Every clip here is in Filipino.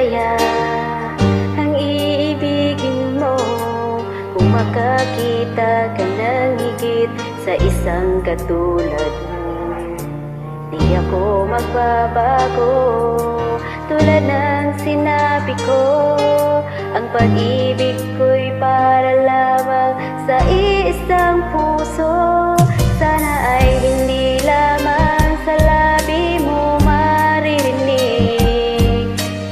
kaya ang iibigin mo kung makakita ka ng higit sa isang katulad mo? Di ako magbabago, tulad ng sinabi ko. Ang pag-ibig ko'y para lamang sa isang puso. Sana ay hindi lamang sa labi mo maririnig.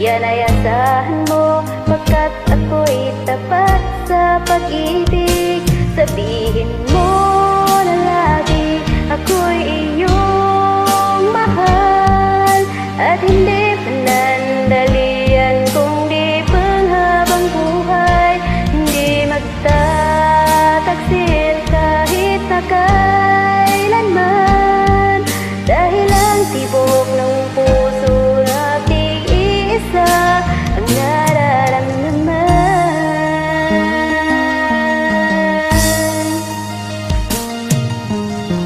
Yan ay asahan mo, pagkat ako'y tapat sa pag-ibig. Sabihin mo na lagi ako'y iyong mahal, at hindi panandalian kundi panghabang buhay. Hindi magtataksil kahit na kailanman, dahil ang tibok ng puso nating iisa ang nararamdaman.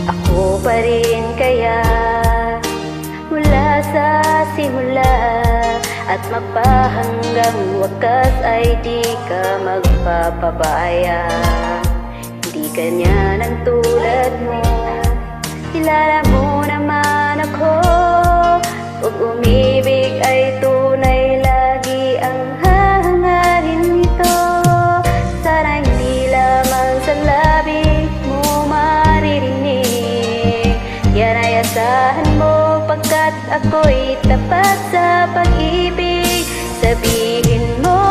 Ako pa rin kaya mula sa simula, at magpahanggang wakas ay di ka magpapabaya. Hindi ganyan ang tulad mo, kilala mo naman ako. Pag umibig ay tunay, lagi ang hahangarin nito. Sana hindi lamang sa labi mo maririnig. Yan ay asahan mo, pagkat ako'y tapat sa pag-ibig. Sabihin mo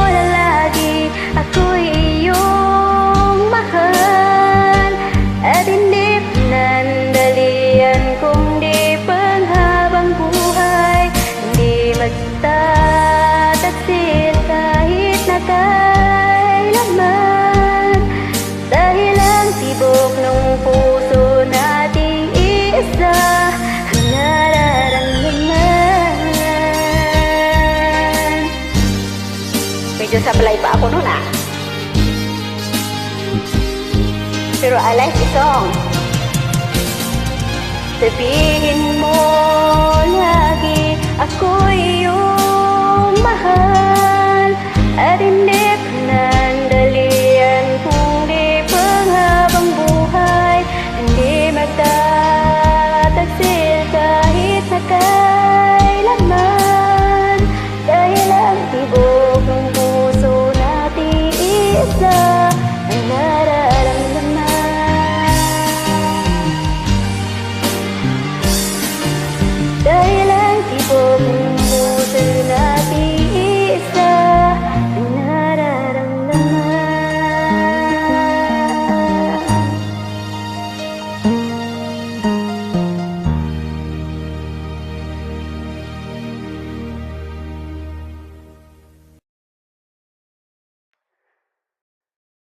na lagi ako'y iyong mahal, at hindi panandalian kundi panghabang buhay. Hindi magtataksil kahit na kailanman, dahil ang tibok ng puso nating iisa ang nararamdaman. Medyo sablay pa ako nun ah, pero I like the song. Sabihin mo lagi ako'y iyong mahal, at hindi panandalian kundi panghabang buhay. Hindi magtataksil kahit na kailanman, dahil ang tibok ng puso nating isa ang nararamdaman. Dahil